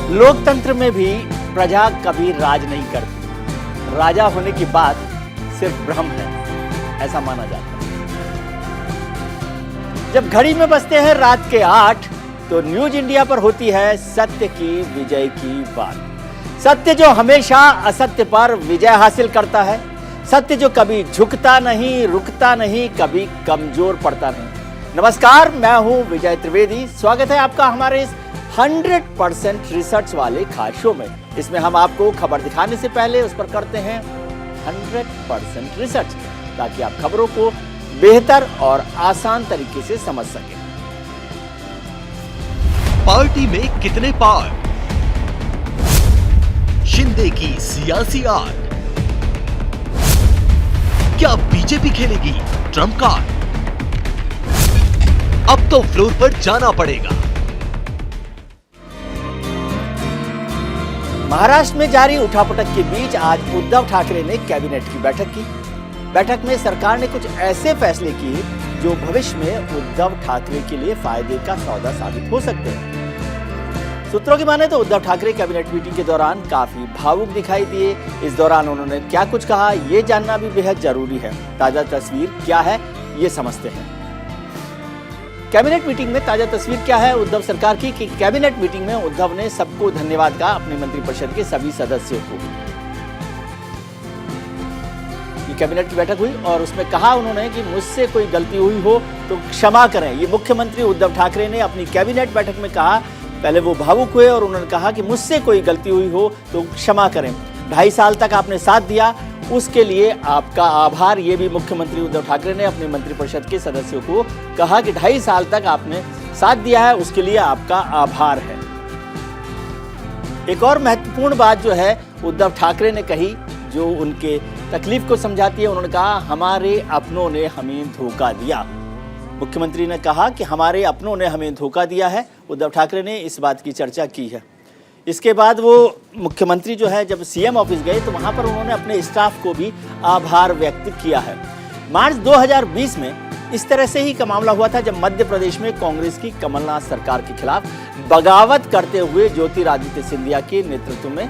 लोकतंत्र में भी प्रजा कभी राज नहीं करती। राजा होने की बात सिर्फ भ्रम है, ऐसा माना जाता है। जब घड़ी में बजते हैं रात के 8, तो न्यूज इंडिया पर होती है सत्य की विजय की बात। सत्य जो हमेशा असत्य पर विजय हासिल करता है, सत्य जो कभी झुकता नहीं, रुकता नहीं, कभी कमजोर पड़ता नहीं। नमस्कार, मैं हूं विजय त्रिवेदी। स्वागत है आपका हमारे इस 100% रिसर्च वाले खास शो में। इसमें हम आपको खबर दिखाने से पहले उस पर करते हैं 100% रिसर्च, ताकि आप खबरों को बेहतर और आसान तरीके से समझ सकें। पार्टी में कितने पार, शिंदे की सियासी आड़, क्या बीजेपी खेलेगी ट्रम्प कार्ड? अब तो फ्लोर पर जाना पड़ेगा। महाराष्ट्र में जारी उठापटक के बीच आज उद्धव ठाकरे ने कैबिनेट की बैठक की। बैठक में सरकार ने कुछ ऐसे फैसले किए जो भविष्य में उद्धव ठाकरे के लिए फायदे का सौदा साबित हो सकते हैं। सूत्रों की माने तो उद्धव ठाकरे कैबिनेट मीटिंग के दौरान काफी भावुक दिखाई दिए। इस दौरान उन्होंने क्या कुछ कहा, ये जानना भी बेहद जरूरी है। ताजा तस्वीर क्या है, ये समझते हैं। कैबिनेट मीटिंग में ताजा तस्वीर क्या है उद्धव सरकार की कि कैबिनेट मीटिंग में उद्धव ने सबको धन्यवाद कहा, अपनी मंत्रिपरिषद के सभी सदस्यों को। ये कैबिनेट की बैठक हुई और उसमें कहा उन्होंने कि मुझसे कोई गलती हुई हो तो क्षमा करें। ये मुख्यमंत्री उद्धव ठाकरे ने अपनी कैबिनेट बैठक में कहा। पहले वो भावुक हुए और उन्होंने कहा कि मुझसे कोई गलती हुई हो तो क्षमा करें। 2.5 साल तक आपने साथ दिया, उसके लिए आपका आभार। ये भी मुख्यमंत्री उद्धव ठाकरे ने अपने मंत्रिपरिषद के सदस्यों को कहा कि 2.5 साल तक आपने साथ दिया है, उसके लिए आपका आभार है। एक और महत्वपूर्ण बात जो है उद्धव ठाकरे ने कही, जो उनके तकलीफ को समझाती है। उन्होंने कहा, हमारे अपनों ने हमें धोखा दिया। मुख्यमंत्री ने कहा कि हमारे अपनों ने हमें धोखा दिया है। उद्धव ठाकरे ने इस बात की चर्चा की है। इसके बाद वो मुख्यमंत्री जो है जब सीएम ऑफिस गए तो वहां पर उन्होंने अपने स्टाफ को भी आभार व्यक्त किया है। मार्च 2020 में इस तरह से ही का मामला हुआ था जब मध्य प्रदेश में कांग्रेस की कमलनाथ सरकार के खिलाफ बगावत करते हुए ज्योतिरादित्य सिंधिया के नेतृत्व में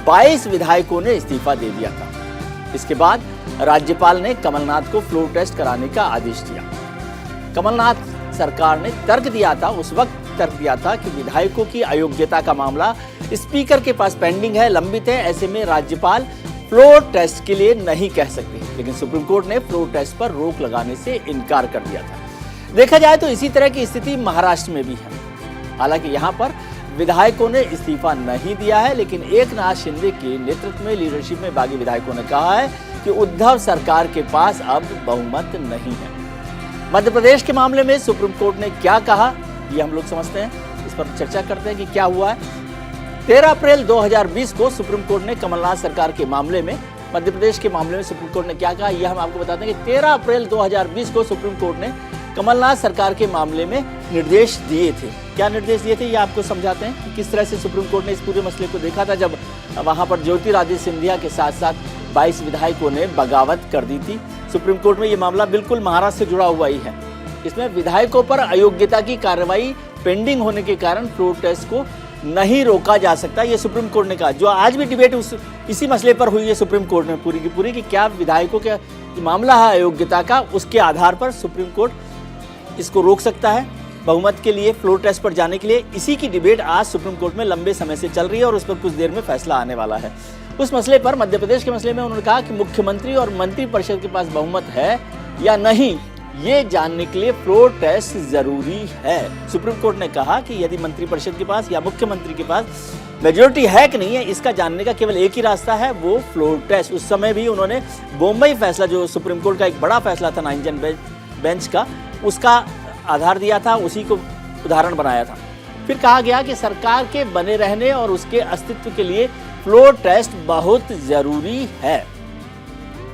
22 विधायकों ने इस्तीफा दे दिया था। इसके बाद राज्यपाल ने कमलनाथ को फ्लोर टेस्ट कराने का आदेश दिया। कमलनाथ सरकार ने तर्क दिया था, उस वक्त तर्क दिया था कि विधायकों की अयोग्यता का मामला स्पीकर के पास पेंडिंग है, लंबित है। ऐसे में राज्यपाल फ्लोर टेस्ट के लिए नहीं कह सकते। लेकिन सुप्रीम कोर्ट ने फ्लोर टेस्ट पर रोक लगाने से इनकार कर दिया था। देखा जाए तो इसी तरह की स्थिति महाराष्ट्र में भी है। हालांकि यहां पर विधायकों ने इस्तीफा नहीं दिया है, लेकिन एकनाथ शिंदे के नेतृत्व में लीडरशिप में बागी विधायकों ने कहा है कि उद्धव सरकार के पास अब बहुमत नहीं है। मध्य प्रदेश के मामले में सुप्रीम कोर्ट ने क्या कहा, ये हम लोग समझते हैं। इस पर चर्चा करते हैं कि क्या हुआ है। 13 अप्रैल 2020 को सुप्रीम कोर्ट ने कमलनाथ सरकार के मामले में, मध्य प्रदेश के मामले में सुप्रीम कोर्ट ने क्या कहा, यह हम आपको बताते हैं कि 13 अप्रैल 2020 को सुप्रीम कोर्ट ने कमलनाथ सरकार के मामले में निर्देश दिए थे। क्या निर्देश दिए थे, ये आपको समझाते हैं कि किस तरह से सुप्रीम कोर्ट ने इस पूरे मसले को देखा था जब वहां पर ज्योतिरादित्य सिंधिया के साथ साथ 22 विधायकों ने बगावत कर दी थी। सुप्रीम कोर्ट में ये मामला बिल्कुल महाराष्ट्र से जुड़ा हुआ ही है। इसमें विधायकों पर अयोग्यता की कार्रवाई पेंडिंग होने के कारण फ्लोर टेस्ट को नहीं रोका जा सकता, ये सुप्रीम कोर्ट ने कहा। जो आज भी डिबेट इसी मसले पर हुई है सुप्रीम कोर्ट में पूरी की पूरी, कि क्या विधायकों के मामला है अयोग्यता का, उसके आधार पर सुप्रीम कोर्ट इसको रोक सकता है बहुमत के लिए फ्लोर टेस्ट पर जाने के लिए। इसी की डिबेट आज सुप्रीम कोर्ट में लंबे समय से चल रही है और उस पर कुछ देर में फैसला आने वाला है। उस मसले पर, मध्य प्रदेश के मसले में, उन्होंने कहा कि मुख्यमंत्री और मंत्रिपरिषद के पास बहुमत है या नहीं, ये जानने के लिए फ्लोर टेस्ट जरूरी है। सुप्रीम कोर्ट ने कहा कि यदि मंत्रिपरिषद के पास या मुख्यमंत्री के पास मेजोरिटी है कि नहीं है, इसका जानने का केवल एक ही रास्ता है, वो फ्लोर टेस्ट। उस समय भी उन्होंने बॉम्बई फैसला, जो सुप्रीम कोर्ट का एक बड़ा फैसला था 9 जन बेंच का, उसका आधार दिया था, उसी को उदाहरण बनाया था। फिर कहा गया कि सरकार के बने रहने और उसके अस्तित्व के लिए फ्लोर टेस्ट बहुत जरूरी है।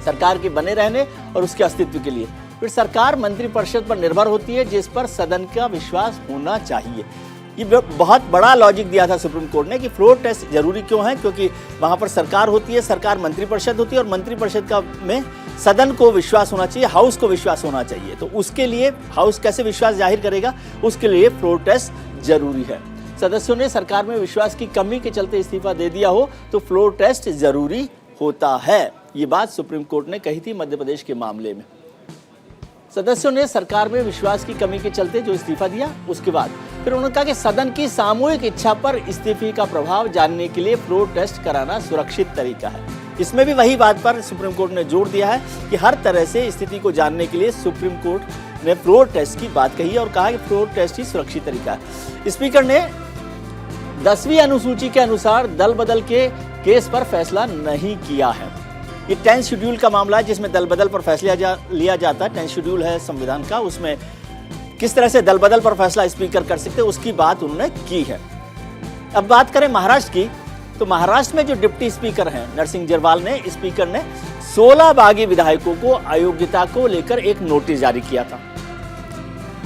सरकार के बने रहने और उसके अस्तित्व के लिए फिर सरकार मंत्रिपरिषद पर निर्भर होती है, जिस पर सदन का विश्वास होना चाहिए। ये बहुत बड़ा लॉजिक दिया था सुप्रीम कोर्ट ने कि फ्लोर टेस्ट जरूरी क्यों है, क्योंकि वहां पर सरकार होती है, सरकार मंत्रिपरिषद होती है और मंत्रिपरिषद का में सदन को विश्वास होना चाहिए, हाउस को विश्वास होना चाहिए। तो उसके लिए हाउस कैसे विश्वास जाहिर करेगा, उसके लिए फ्लोर टेस्ट जरूरी है। सदस्यों ने सरकार में विश्वास की कमी के चलते इस्तीफा दे दिया हो तो फ्लोर टेस्ट जरूरी होता है। ये बात सुप्रीम कोर्ट ने कही थी मध्य प्रदेश के मामले में। सदस्यों ने सरकार में विश्वास की कमी के चलते जो इस्तीफा दिया, उसके बाद फिर उन्होंने कहा कि सदन की सामूहिक इच्छा पर इस्तीफे का प्रभाव जानने के लिए फ्लोर टेस्ट कराना सुरक्षित तरीका है। इसमें भी वही बात पर सुप्रीम कोर्ट ने जोर दिया है कि हर तरह से स्थिति को जानने के लिए सुप्रीम कोर्ट ने फ्लोर टेस्ट की बात कही है और कहा कि फ्लोर टेस्ट ही सुरक्षित तरीका है। स्पीकर ने 10वीं अनुसूची के अनुसार दल बदल के केस पर फैसला नहीं किया है। ये 10th शेड्यूल का मामला है जिसमें दल बदल पर फैसला लिया जाता है। 10th शेड्यूल है संविधान का, उसमें किस तरह से दल बदल पर फैसला स्पीकर कर सकते हैं उसकी बात उन्होंने की है। अब बात करें महाराष्ट्र की, तो महाराष्ट्र में जो डिप्टी स्पीकर हैं नरसिंह जरवाल ने, स्पीकर ने 16 बागी विधायकों को अयोग्यता को लेकर एक नोटिस जारी किया था।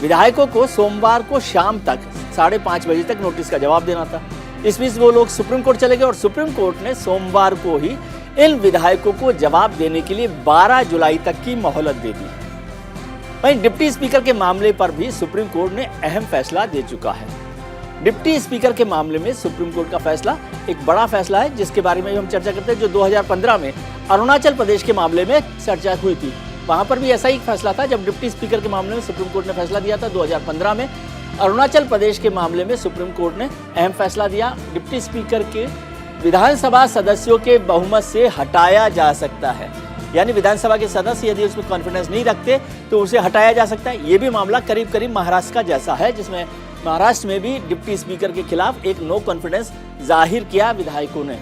विधायकों को सोमवार को शाम तक 5:30 बजे तक नोटिस का जवाब देना था। इस बीच वो लोग सुप्रीम कोर्ट चले गए और सुप्रीम कोर्ट ने सोमवार को ही इन विधायकों को जवाब देने के लिए 12 जुलाई तक की मोहलत दे दी। वहीं डिप्टी स्पीकर के मामले पर भी सुप्रीम कोर्ट ने अहम फैसला दे चुका है। डिप्टी स्पीकर के मामले में सुप्रीम कोर्ट का फैसला एक बड़ा फैसला है जिसके बारे में हम चर्चा करते हैं, जो 2015 में अरुणाचल प्रदेश के मामले में चर्चा हुई थी। वहां पर भी ऐसा ही फैसला था जब डिप्टी स्पीकर के मामले में सुप्रीम कोर्ट ने फैसला दिया था। 2015 में अरुणाचल प्रदेश के मामले में सुप्रीम कोर्ट ने अहम फैसला दिया। डिप्टी स्पीकर के विधानसभा सदस्यों के बहुमत से हटाया जा सकता है, यानी विधानसभा के सदस्य यदि उसमें कॉन्फिडेंस नहीं रखते तो उसे हटाया जा सकता है। ये भी मामला करीब करीब महाराष्ट्र का जैसा है, जिसमें महाराष्ट्र में भी डिप्टी स्पीकर के खिलाफ एक नो कॉन्फिडेंस जाहिर किया विधायकों ने।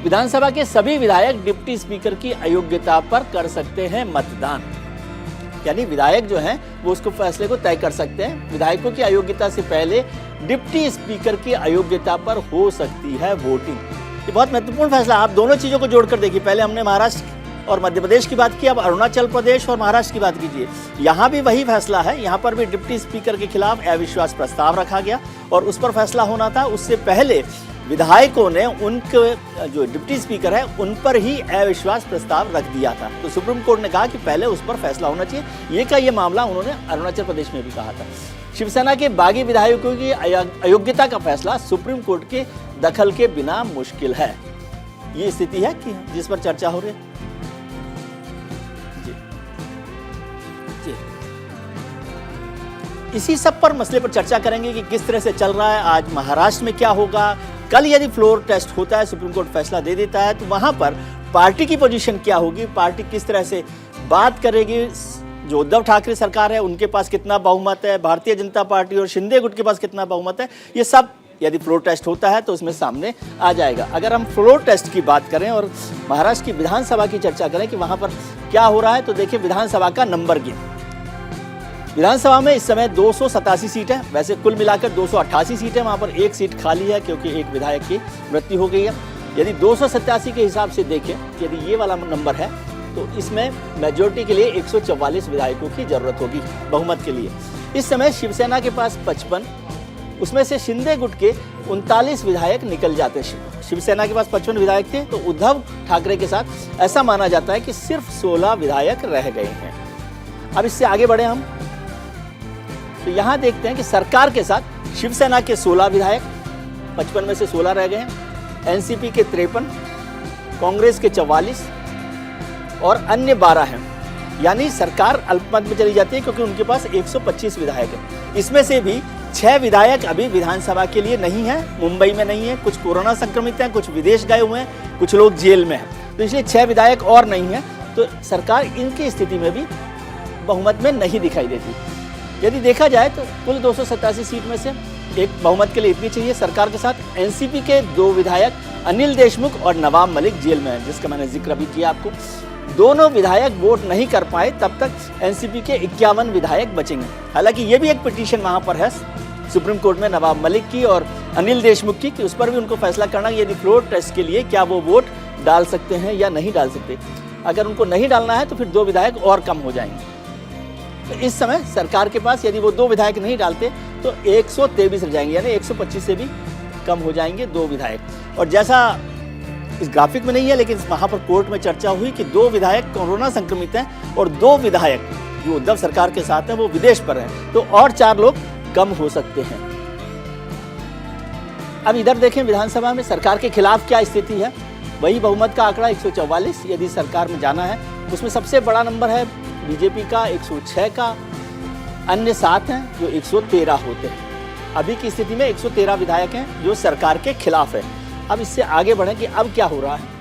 विधानसभा के सभी विधायक डिप्टी स्पीकर की अयोग्यता पर कर सकते हैं मतदान, यानी विधायक जो हैं वो उसको फैसले को तय कर सकते हैं। विधायकों की अयोग्यता से पहले डिप्टी स्पीकर की अयोग्यता पर हो सकती है वोटिंग। ये बहुत महत्वपूर्ण फैसला। आप दोनों चीजों को जोड़कर देखिए, पहले हमने महाराष्ट्र और मध्य प्रदेश की बात की, अब अरुणाचल प्रदेश और महाराष्ट्र की बात कीजिए। यहाँ भी वही फैसला है। यहाँ पर भी डिप्टी स्पीकर के खिलाफ अविश्वास प्रस्ताव रखा गया और उस पर फैसला होना था। उससे पहले विधायकों ने उनके जो डिप्टी स्पीकर है उन पर ही अविश्वास प्रस्ताव रख दिया था। तो सुप्रीम कोर्ट ने कहा कि पहले उस पर फैसला होना चाहिए। ये का ये मामला उन्होंने अरुणाचल प्रदेश में भी कहा था। शिवसेना के बागी विधायकों की अयोग्यता का फैसला सुप्रीम कोर्ट के दखल के बिना मुश्किल है। ये स्थिति है कि जिस पर चर्चा हो रही है। इसी सब पर मसले पर चर्चा करेंगे कि किस तरह से चल रहा है। आज महाराष्ट्र में क्या होगा, कल यदि फ्लोर टेस्ट होता है, सुप्रीम कोर्ट फैसला दे देता है, तो वहां पर पार्टी की पोजीशन क्या होगी, पार्टी किस तरह से बात करेगी। जो उद्धव ठाकरे सरकार है उनके पास कितना बहुमत है, भारतीय जनता पार्टी और शिंदे गुट के पास कितना बहुमत है, ये सब यदि फ्लोर टेस्ट होता है तो उसमें सामने आ जाएगा। अगर हम फ्लोर टेस्ट की बात करें और महाराष्ट्र की विधानसभा की चर्चा करें कि वहां पर क्या हो रहा है, तो देखिए विधानसभा का नंबर गेम। विधानसभा में इस समय 287 सीट है, वैसे कुल मिलाकर 288 सीट है। वहां पर एक सीट खाली है क्योंकि एक विधायक की मृत्यु हो गई है। यदि 287 के हिसाब से देखें, यदि ये वाला नंबर है तो इसमें मेजोरिटी के लिए 144 विधायकों की जरूरत होगी बहुमत के लिए। इस समय शिवसेना के पास 55, उसमें से शिंदे गुट के 39 विधायक निकल जाते हैं। शिवसेना के पास 55 विधायक थे, तो उद्धव ठाकरे के साथ ऐसा माना जाता है कि सिर्फ 16 विधायक रह गए हैं। अब इससे आगे बढ़े हम, तो यहां देखते हैं कि सरकार के साथ शिवसेना के 16 विधायक, 55 में से 16 रह गए हैं, एनसीपी के 53, कांग्रेस के 44 और अन्य 12 हैं। यानी सरकार अल्पमत में चली जाती है क्योंकि उनके पास 125 विधायक है। इसमें से भी 6 विधायक अभी विधानसभा के लिए नहीं है, मुंबई में नहीं है, कुछ कोरोना संक्रमित हैं, कुछ विदेश गए हुए हैं, कुछ लोग जेल में हैं, तो इसलिए 6 विधायक और नहीं है। तो सरकार इनकी स्थिति में भी बहुमत में नहीं दिखाई देती। यदि देखा जाए तो कुल 287 सीट में से एक बहुमत के लिए इतनी चाहिए। सरकार के साथ एनसीपी के 2 विधायक अनिल देशमुख और नवाब मलिक जेल में हैं, जिसका मैंने जिक्र भी किया आपको। दोनों विधायक वोट नहीं कर पाए, तब तक एनसीपी के 51 विधायक बचेंगे। हालांकि ये भी एक पिटीशन वहां पर है सुप्रीम कोर्ट में नवाब मलिक की और अनिल देशमुख की, कि उस पर भी उनको फैसला करना कि यदि फ्लोर टेस्ट के लिए क्या वो वोट डाल सकते हैं या नहीं डाल सकते। अगर उनको नहीं डालना है तो फिर 2 विधायक और कम हो जाएंगे। तो इस समय सरकार के पास यदि वो 2 विधायक नहीं डालते तो 123 रह जाएंगे, यानी 125 से भी कम हो जाएंगे 2 विधायक। और जैसा इस ग्राफिक में नहीं है, लेकिन वहां पर कोर्ट में चर्चा हुई कि 2 विधायक कोरोना संक्रमित हैं और 2 विधायक जो उद्धव सरकार के साथ हैं वो विदेश पर हैं, तो और 4 लोग कम हो सकते हैं। अब इधर देखें विधानसभा में सरकार के खिलाफ क्या स्थिति है। वही बहुमत का आंकड़ा 144 यदि सरकार में जाना है, उसमें सबसे बड़ा नंबर है बीजेपी का 106 का, अन्य 7 हैं जो 113 होते हैं। अभी की स्थिति में 113 विधायक हैं जो सरकार के खिलाफ है। अब इससे आगे बढ़ें कि अब क्या हो रहा है।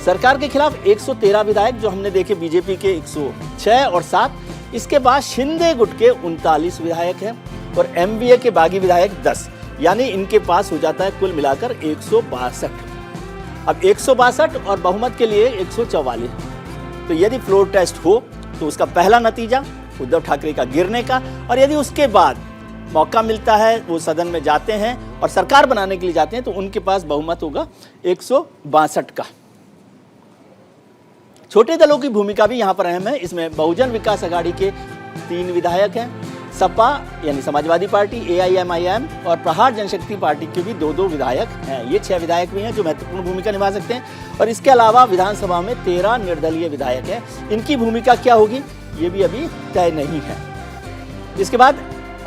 सरकार के खिलाफ 113 विधायक जो हमने देखे बीजेपी के 106 और 7, इसके बाद शिंदे गुट के 39 विधायक हैं और एमवीए के बागी विधायक 10, यानी इनके पास हो जाता है कुल मिलाकर 162। अब 162 और बहुमत के लिए 144। तो यदि फ्लोर टेस्ट हो तो उसका पहला नतीजा उद्धव ठाकरे का गिरने का, और यदि उसके बाद मौका मिलता है वो सदन में जाते हैं और सरकार बनाने के लिए जाते हैं तो उनके पास बहुमत होगा 162 का। छोटे दलों की भूमिका भी यहां पर अहम है। इसमें बहुजन विकास आघाड़ी के 3 विधायक हैं, सपा यानी समाजवादी पार्टी, AIMIM और प्रहार जनशक्ति पार्टी के भी 2-2 विधायक हैं। ये 6 विधायक भी हैं जो महत्वपूर्ण भूमिका निभा सकते हैं। और इसके अलावा विधानसभा में 13 निर्दलीय विधायक हैं। इनकी भूमिका क्या होगी ये भी अभी तय नहीं है। इसके बाद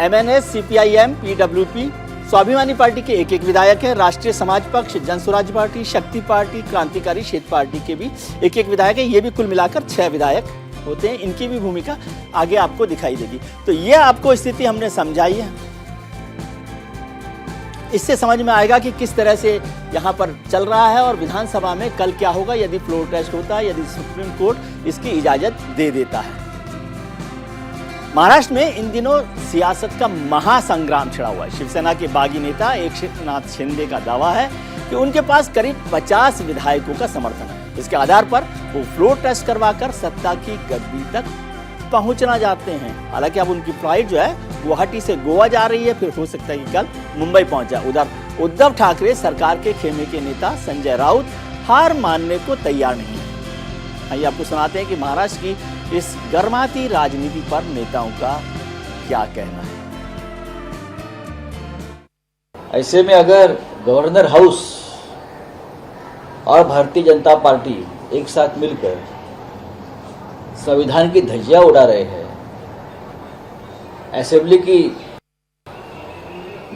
MNS, CPIM, PWP, स्वाभिमानी पार्टी के 1-1 विधायक हैं। राष्ट्रीय समाज पक्ष, जन स्वराज पार्टी, शक्ति पार्टी, क्रांतिकारी क्षेत्र पार्टी के भी 1-1 विधायक हैं। ये भी कुल मिलाकर 6 विधायक होते हैं। इनकी भी भूमिका आगे आपको दिखाई देगी। तो ये आपको स्थिति हमने समझाई है। इससे समझ में आएगा कि किस तरह से यहाँ पर चल रहा है और विधानसभा में कल क्या होगा यदि फ्लोर टेस्ट होता है, यदि सुप्रीम कोर्ट इसकी इजाजत दे देता है। महाराष्ट्र में इन दिनों सियासत का महासंग्राम छिड़ा हुआ है। शिवसेना के बागी नेता एकनाथ शिंदे का दावा है कि उनके पास करीब 50 विधायकों का समर्थन है। इसके आधार पर वो फ्लोर टेस्ट करवाकर सत्ता की गद्दी तक पहुंचना चाहते हैं। हालांकि अब उनकी फ्लाइट जो है गुवाहाटी से गोवा जा रही है, फिर हो सकता है कि कल मुंबई पहुंच जाए। उधर उद्धव ठाकरे सरकार के खेमे के नेता संजय राउत हार मानने को तैयार नहीं है। आइए आपको सुनाते हैं कि महाराष्ट्र की इस गर्माती राजनीति पर नेताओं का क्या कहना है। ऐसे में अगर गवर्नर हाउस और भारतीय जनता पार्टी एक साथ मिलकर संविधान की धज्जियां उड़ा रहे हैं, असेंबली की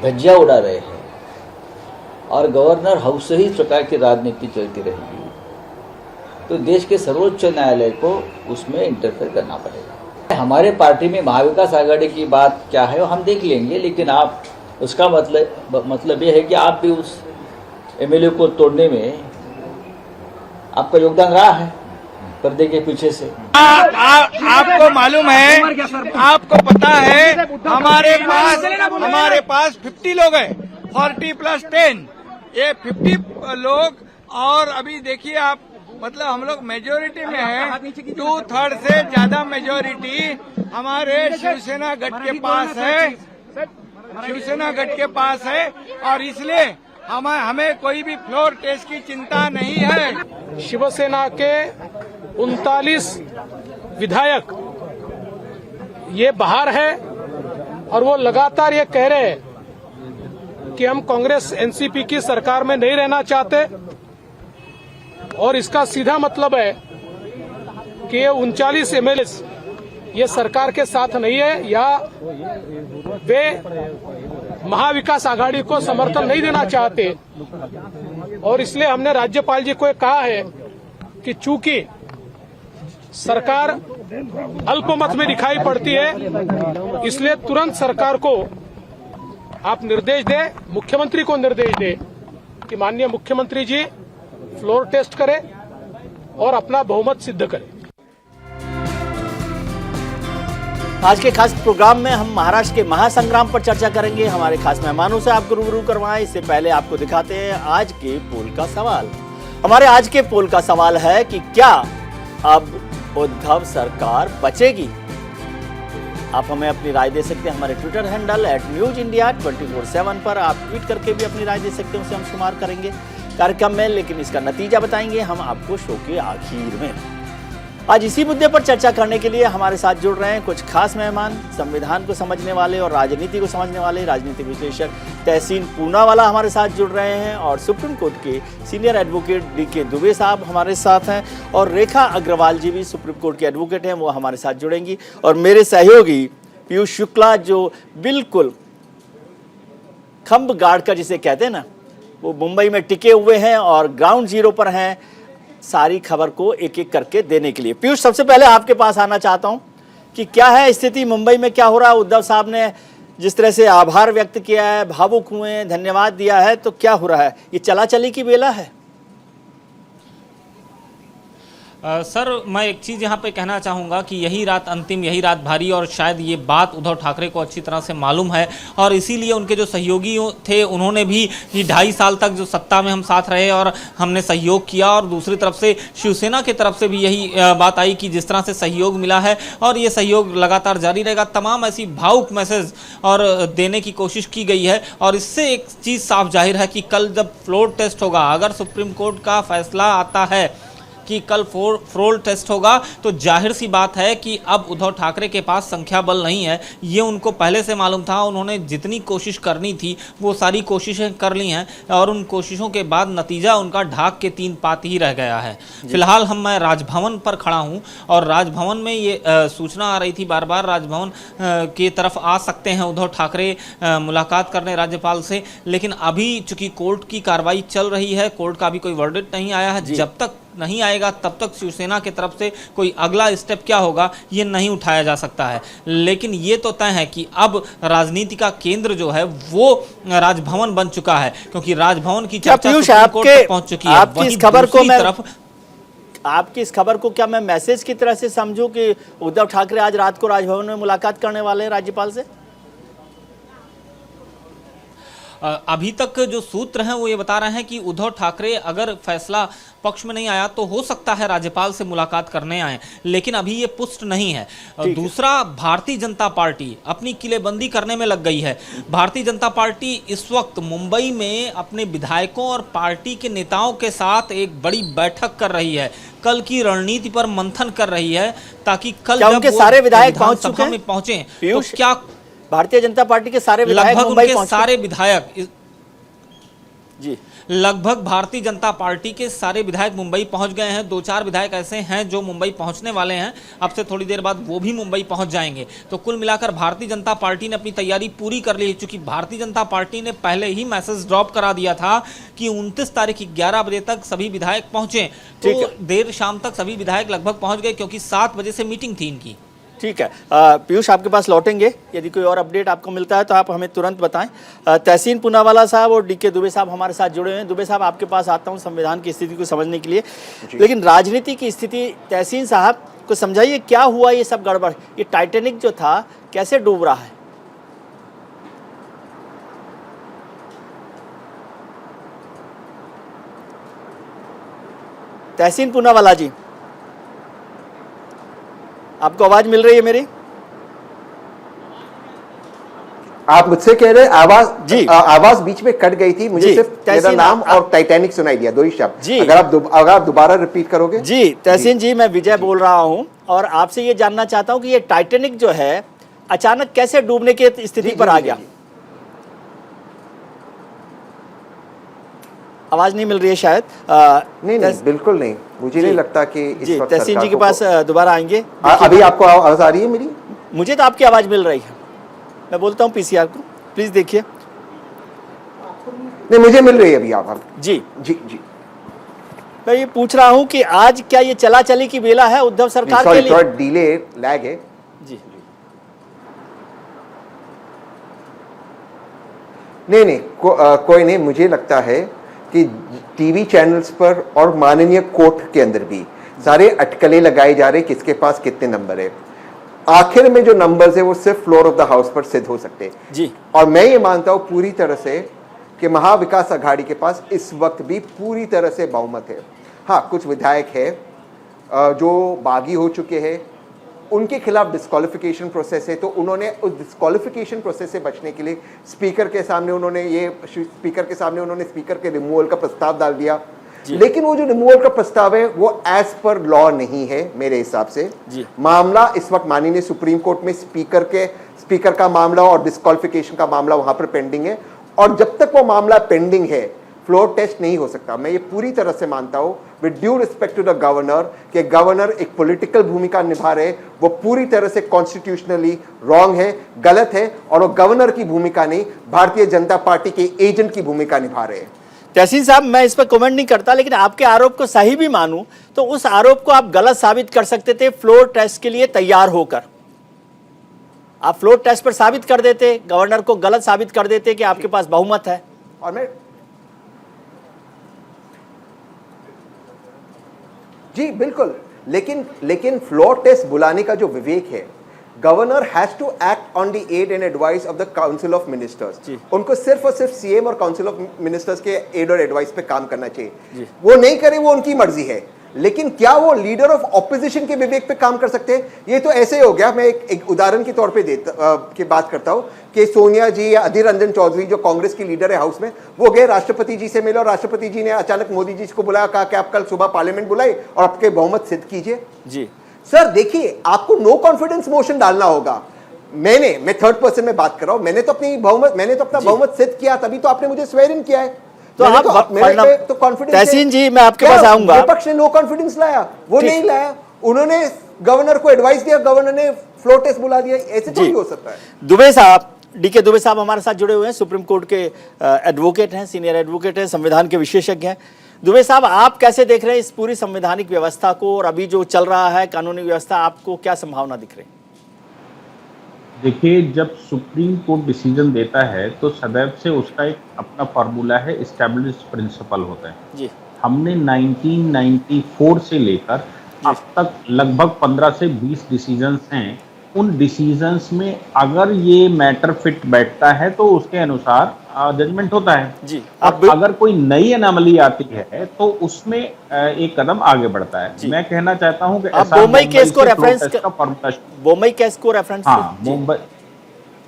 धज्जियां उड़ा रहे हैं और गवर्नर हाउस से ही इस प्रकार की राजनीति चलती रहेगी तो देश के सर्वोच्च न्यायालय को उसमें इंटरफेयर करना पड़ेगा। हमारे पार्टी में महाविकास आघाड़ी की बात क्या है वो हम देख लेंगे, लेकिन आप उसका मतलब ये है कि आप भी उस एमएलए को तोड़ने में आपका योगदान रहा है पर्दे के पीछे से। आपको मालूम है, आपको पता है हमारे पास 50 लोग हैं, 40 + 10, ये 50 लोग। और अभी देखिए आप, मतलब हम लोग मेजोरिटी में हैं, 2/3 से ज्यादा मेजोरिटी हमारे शिवसेना गठ के पास है, शिवसेना गठ के पास है। और इसलिए हमें कोई भी फ्लोर टेस्ट की चिंता नहीं है। शिवसेना के 39 विधायक ये बाहर है और वो लगातार ये कह रहे हैं कि हम कांग्रेस एनसीपी की सरकार में नहीं रहना चाहते, और इसका सीधा मतलब है कि ये 39 एमएलए ये सरकार के साथ नहीं है या वे महाविकास आघाड़ी को समर्थन नहीं देना चाहते। और इसलिए हमने राज्यपाल जी को कहा है कि चूंकि सरकार अल्पमत में दिखाई पड़ती है, इसलिए तुरंत सरकार को आप निर्देश दें, मुख्यमंत्री को निर्देश दें कि माननीय मुख्यमंत्री जी फ्लोर टेस्ट करें और अपना बहुमत सिद्ध करें। आज के खास प्रोग्राम में हम महाराष्ट्र के महासंग्राम पर चर्चा करेंगे। हमारे खास मेहमानों से आपको रूबरू करवाएं, इससे पहले आपको दिखाते हैं आज के पोल का सवाल। हमारे आज के पोल का सवाल है कि क्या अब उद्धव सरकार बचेगी? आप हमें अपनी राय दे सकते हैं हमारे ट्विटर हैंडल @NewsIndia24/7 पर। आप ट्वीट करके भी अपनी राय दे सकते हैं, उसे हम शुमार करेंगे कार्यक्रम में, लेकिन इसका नतीजा बताएंगे हम आपको शो के आखिर में। आज इसी मुद्दे पर चर्चा करने के लिए हमारे साथ जुड़ रहे हैं कुछ खास मेहमान, संविधान को समझने वाले और राजनीति को समझने वाले राजनीतिक विश्लेषक तहसीन पूनावाला हमारे साथ जुड़ रहे हैं, और सुप्रीम कोर्ट के सीनियर एडवोकेट DK दुबे साहब हमारे साथ हैं, और रेखा अग्रवाल जी भी सुप्रीम कोर्ट के एडवोकेट हैं, वो हमारे साथ जुड़ेंगी। और मेरे सहयोगी पीयूष शुक्ला जो बिल्कुल खंभ गाड़ कर जिसे कहते हैं ना, वो मुंबई में टिके हुए हैं और ग्राउंड जीरो पर हैं सारी खबर को एक एक करके देने के लिए। पीयूष, सबसे पहले आपके पास आना चाहता हूं कि क्या है स्थिति मुंबई में, क्या हो रहा है? उद्धव साहब ने जिस तरह से आभार व्यक्त किया है, भावुक हुए, धन्यवाद दिया है, तो क्या हो रहा है? ये चला चली की बेला है? सर, मैं एक चीज़ यहाँ पे कहना चाहूँगा कि यही रात अंतिम, यही रात भारी, और शायद ये बात उद्धव ठाकरे को अच्छी तरह से मालूम है और इसीलिए उनके जो सहयोगी थे उन्होंने भी ये 2.5 साल तक जो सत्ता में हम साथ रहे और हमने सहयोग किया, और दूसरी तरफ से शिवसेना की तरफ से भी यही बात आई कि जिस तरह से सहयोग मिला है और ये सहयोग लगातार जारी रहेगा। तमाम ऐसी भावुक मैसेज और देने की कोशिश की गई है और इससे एक चीज़ साफ जाहिर है कि कल जब फ्लोर टेस्ट होगा, अगर सुप्रीम कोर्ट का फैसला आता है कि कल फ्लोर टेस्ट होगा, तो जाहिर सी बात है कि अब उद्धव ठाकरे के पास संख्या बल नहीं है। ये उनको पहले से मालूम था। उन्होंने जितनी कोशिश करनी थी वो सारी कोशिशें कर ली हैं और उन कोशिशों के बाद नतीजा उनका ढाक के 3 पात ही रह गया है। फिलहाल मैं राजभवन पर खड़ा हूं और राजभवन में ये सूचना आ रही थी बार बार, राजभवन की तरफ आ सकते हैं उद्धव ठाकरे मुलाकात करने राज्यपाल से, लेकिन अभी चूंकि कोर्ट की कार्रवाई चल रही है, कोर्ट का अभी कोई वर्डिक्ट नहीं आया है, जब तक नहीं आएगा तब तक शिवसेना की तरफ से कोई अगला स्टेप क्या होगा ये नहीं उठाया जा सकता है। लेकिन ये तो तय है कि अब राजनीति का केंद्र जो है वो राजभवन बन चुका है, क्योंकि राजभवन की चर्चा सुप्रीम कोर्ट तक पहुंच चुकी है। आपकी इस खबर को क्या मैं मैसेज की तरह से समझूं कि उद्धव ठाकरे आज रात को राजभवन में मुलाकात करने वाले हैं राज्यपाल से? अभी तक जो सूत्र हैं वो ये बता रहे हैं कि उद्धव ठाकरे अगर फैसला पक्ष में नहीं आया तो हो सकता है राज्यपाल से मुलाकात करने आए, लेकिन अभी ये पुष्ट नहीं है। दूसरा, भारतीय जनता पार्टी अपनी किलेबंदी करने में लग गई है। भारतीय जनता पार्टी इस वक्त मुंबई में अपने विधायकों और पार्टी के नेताओं के साथ एक बड़ी बैठक कर रही है, कल की रणनीति पर मंथन कर रही है, ताकि कल जब उनके सारे विधायक पहुंच चुके हैं, पहुंचे तो क्या भारतीय जनता पार्टी के सारे विधायक मुंबई पहुंचे? सारे विधायक जी, लगभग भारतीय जनता पार्टी के सारे विधायक मुंबई पहुंच गए हैं। 2-4 विधायक ऐसे हैं जो मुंबई पहुंचने वाले हैं, अब से थोड़ी देर बाद वो भी मुंबई पहुंच जाएंगे। तो कुल मिलाकर भारतीय जनता पार्टी ने अपनी तैयारी पूरी कर ली है, चूंकि भारतीय जनता पार्टी ने पहले ही मैसेज ड्रॉप करा दिया था कि 29 तारीख 11 बजे तक सभी विधायक पहुंचे। तो देर शाम तक सभी विधायक लगभग पहुंच गए, क्योंकि 7 बजे से मीटिंग थी इनकी। ठीक है, पीयूष आपके पास लौटेंगे, यदि कोई और अपडेट आपको मिलता है तो आप हमें तुरंत बताएं। तहसीन पूनावाला साहब और डीके दुबे साहब हमारे साथ जुड़े हुए हैं। दुबे साहब, आपके पास आता हूं संविधान की स्थिति को समझने के लिए, लेकिन राजनीति की स्थिति तहसीन साहब को समझाइए, क्या हुआ ये सब गड़बड़? ये टाइटैनिक जो था कैसे डूब रहा है? तहसीन पूनावाला जी, आपको आवाज मिल रही है मेरी? आप मुझसे कह रहे आवाज जी, आवाज बीच में कट गई थी, मुझे सिर्फ मेरा नाम और टाइटैनिक सुनाई दिया, 2 ही शब्द। अगर आप दोबारा रिपीट करोगे। जी तहसीन जी, मैं विजय बोल रहा हूं और आपसे ये जानना चाहता हूं कि ये टाइटैनिक जो है अचानक कैसे डूबने की स्थिति पर आ गया? आवाज नहीं मिल रही है शायद। नहीं, बिल्कुल नहीं, मुझे नहीं लगता कि इस वक्त तहसीन जी के पास दोबारा आएंगे। अभी आपको आवाज आ रही है मेरी? मुझे तो आपकी आवाज मिल रही है, मैं बोलता हूं पीसीआर को, प्लीज देखिए। नहीं, मुझे मिल रही है अभी आप। जी जी जी, मैं ये पूछ रहा हूं कि आज क्या ये चला चली की बेला है उद्धव सरकार के लिए? थोड़ा डिले लैग है जी। नहीं, कोई नहीं, मुझे लगता है कि टीवी चैनल्स पर और माननीय कोर्ट के अंदर भी सारे अटकलें लगाए जा रहे किसके पास कितने नंबर है। आखिर में जो नंबर्स है वो सिर्फ फ्लोर ऑफ द हाउस पर सिद्ध हो सकते हैं जी। और मैं ये मानता हूं पूरी तरह से कि महाविकास अघाड़ी के पास इस वक्त भी पूरी तरह से बहुमत है। हाँ, कुछ विधायक है जो बागी हो चुके हैं, उनके खिलाफ डिस्क्वालिफिकेशन प्रोसेस है, तो उन्होंने उस डिस्क्वालिफिकेशन प्रोसेस से बचने के लिए स्पीकर के सामने उन्होंने स्पीकर के रिमूवल का प्रस्ताव डाल दिया। लेकिन वो जो रिमूवल का प्रस्ताव है वो एज पर लॉ नहीं है मेरे हिसाब से। मामला इस वक्त माननीय सुप्रीम कोर्ट में स्पीकर का मामला और डिस्क्वालिफिकेशन का मामला वहां पर पेंडिंग है, और जब तक वो मामला पेंडिंग है फ्लोर टेस्ट नहीं हो सकता। मैं ये पूरी तरह से मानता हूं with due respect to the governor कि गवर्नर एक पॉलिटिकल भूमिका निभा रहे, वो पूरी तरह से कॉन्स्टिट्यूशनली रॉन्ग है, गलत है, और वो गवर्नर की भूमिका नहीं भारतीय जनता पार्टी के एजेंट की भूमिका निभा रहे हैं। तहसीन साहब, मैं इस पर कमेंट नहीं करता, लेकिन आपके आरोप को सही भी मानूं तो उस आरोप को आप गलत साबित कर सकते थे फ्लोर टेस्ट के लिए तैयार होकर। आप फ्लोर टेस्ट पर साबित कर देते, गवर्नर को गलत साबित कर देते कि आपके पास बहुमत है। और मैं जी बिल्कुल, लेकिन फ्लोर टेस्ट बुलाने का जो विवेक है, governor has to act on the aid and advice of the council of ministers. उनको सिर्फ और सिर्फ सीएम और काउंसिल ऑफ मिनिस्टर्स के एड और एडवाइस पे काम करना चाहिए। वो नहीं करे, वो उनकी मर्जी है, लेकिन क्या वो लीडर ऑफ ऑपोजिशन के विवेक पे काम कर सकते हैं? ये तो ऐसे ही हो गया। मैं एक उदाहरण के तौर पे की बात करता हूं कि सोनिया जी या अधीर रंजन चौधरी जो कांग्रेस की लीडर है हाउस में, वो गए राष्ट्रपति जी से मिले और राष्ट्रपति जी ने अचानक मोदी जी को बुलाया, कहा कि आप कल सुबह पार्लियामेंट बुलाइए और आपके बहुमत सिद्ध कीजिए। जी सर देखिए, आपको नो कॉन्फिडेंस मोशन डालना होगा। मैं थर्ड पर्सन में बात कर रहा हूं, मैंने तो अपना बहुमत सिद्ध किया, तभी तो आपने मुझे स्वेर इन किया है। तो आप तो कॉन्फिडेंस, तहसीन जी मैं आपके पास आऊंगा। विपक्ष ने नो कॉन्फिडेंस लाया, वो नहीं लाया, उन्होंने गवर्नर को एडवाइस दिया, गवर्नर ने फ्लोर टेस्ट बुला दिया। ऐसे तो नहीं हो सकता है। दुबे साहब, डीके दुबे साहब हमारे साथ जुड़े हुए हैं, सुप्रीम कोर्ट के एडवोकेट हैं, सीनियर एडवोकेट हैं, संविधान के विशेषज्ञ हैं। दुबे साहब, आप कैसे देख रहे हैं इस पूरी संवैधानिक व्यवस्था को, और अभी जो चल रहा है कानूनी व्यवस्था, आपको क्या संभावना दिख रही है? देखिए, जब सुप्रीम कोर्ट डिसीजन देता है तो सदैव से उसका एक अपना फार्मूला है, एस्टैब्लिश्ड प्रिंसिपल होता है। जी। हमने 1994 से लेकर अब तक लगभग 15 से 20 डिसीजंस हैं। उन डिसीजंस में अगर ये मैटर फिट बैठता है तो उसके अनुसार जजमेंट होता है जी। अब अगर कोई नई एनामली आती है तो उसमें एक कदम आगे बढ़ता है। मैं कहना चाहता हूं कि बोम्बई केस को रेफरेंस हाँ, मुंबई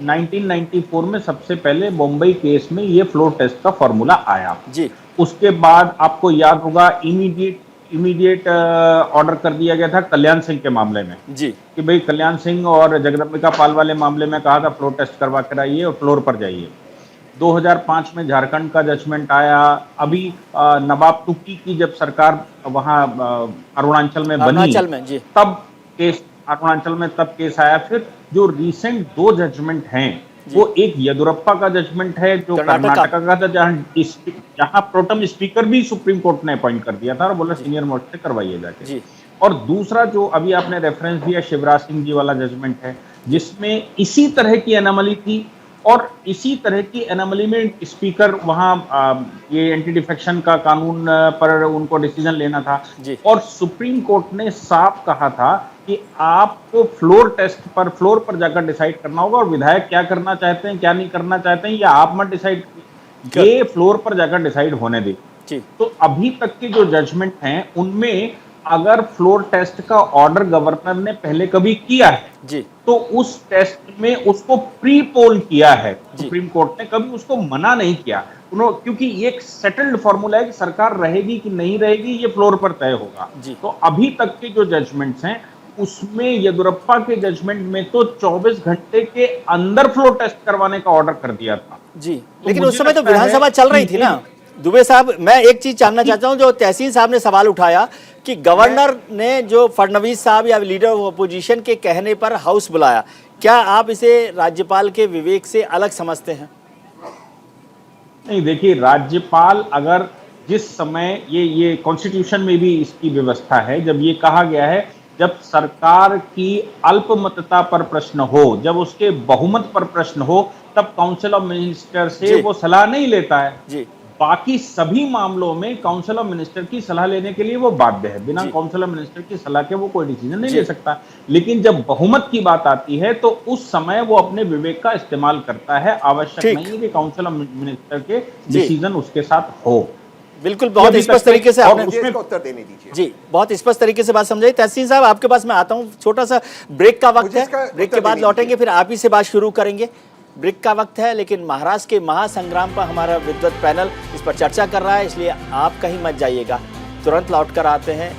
1994 में सबसे पहले मुंबई केस में ये फ्लोर टेस्ट का फॉर्मूला आया जी। उसके बाद आपको याद होगा इमीडिएट ऑर्डर कर दिया गया था कल्याण सिंह के मामले में जी, कि भाई कल्याण सिंह और जगदम्बिका पाल वाले मामले में कहा था फ्लोर टेस्ट करवा कर आइए और फ्लोर पर जाइए। 2005 में झारखंड का जजमेंट आया। अभी नवाब तुर्की की जब सरकार वहां अरुणाचल में बनी तब केस अरुणाचल में तब केस आया। फिर जो रिसेंट 2 जजमेंट हैं वो एक येदुरप्पा का जजमेंट है जो कर्नाटक का था, जहां प्रोटेम स्पीकर भी सुप्रीम कोर्ट ने अपॉइंट कर दिया था और बोला सीनियर मोस्ट से करवाइए जाके। और दूसरा जो अभी आपने रेफरेंस दिया शिवराज सिंह जी वाला जजमेंट है जिसमें इसी तरह की एनामली थी और इसी तरह की एनामली में स्पीकर वहां ये एंटी डिफेक्शन का कानून पर उनको डिसीजन लेना था और सुप्रीम कोर्ट ने साफ कहा था कि आपको फ्लोर टेस्ट पर फ्लोर पर जाकर डिसाइड करना होगा और विधायक क्या करना चाहते हैं क्या नहीं करना चाहते हैं या आप मत डिसाइड, ये फ्लोर पर जाकर डिसाइड होने दे। तो अभी तक के जो जजमेंट हैं उनमें अगर फ्लोर टेस्ट का ऑर्डर गवर्नर ने पहले कभी किया है जी तो उस टेस्ट में उसको प्री पोल किया है सुप्रीम कोर्ट ने, कभी उसको मना नहीं किया क्योंकि ये एक सेटल्ड फॉर्मूला है कि सरकार रहेगी कि नहीं रहेगी ये फ्लोर पर तय होगा। तो अभी तक के जो जजमेंट्स हैं उसमें येदुरप्पा के जजमेंट में तो 24 घंटे के अंदर फ्लोर टेस्ट करवाने का ऑर्डर कर दिया था जी। तो लेकिन उस समय तो विधानसभा चल रही थी ना दुबे साहब। मैं एक चीज जानना चाहता हूं, जो तहसीन साहब ने सवाल उठाया कि गवर्नर ने जो फडणवीस साहब या लीडर ऑफ अपोजिशन के कहने पर हाउस बुलाया, क्या आप इसे राज्यपाल के विवेक से अलग समझते हैं? नहीं, देखिए, राज्यपाल अगर जिस समय ये कॉन्स्टिट्यूशन में भी इसकी व्यवस्था है, जब ये कहा गया है जब सरकार की अल्पमतता पर प्रश्न हो, जब उसके बहुमत पर प्रश्न हो, तब काउंसिल ऑफ मिनिस्टर से वो सलाह नहीं लेता है जी। बाकी सभी मामलों में काउंसिल ऑफ मिनिस्टर की सलाह लेने के लिए वो बाध्य है, बिना काउंसिल ऑफ मिनिस्टर की सलाह के वो कोई डिसीजन नहीं ले सकता। लेकिन जब बहुमत की बात आती है तो उस समय वो अपने विवेक का इस्तेमाल करता है। आवश्यक नहीं है कि काउंसिल ऑफ मिनिस्टर के डिसीजन उसके साथ हो। बिल्कुल, बहुत स्पष्ट तरीके से आपने उसमें उत्तर देने दीजिए जी, बहुत स्पष्ट तरीके से बात समझाई। तहसीन साहब, आपके पास मैं आता हूं, छोटा सा ब्रेक का वक्त है, ब्रेक के बाद लौटेंगे, फिर आप ही से बात शुरू करेंगे। ब्रेक का वक्त है, लेकिन महाराष्ट्र के महासंग्राम पर हमारा विद्वत पैनल इस पर चर्चा कर रहा है, इसलिए आप कहीं मत जाइएगा, तुरंत लौटकर आते हैं।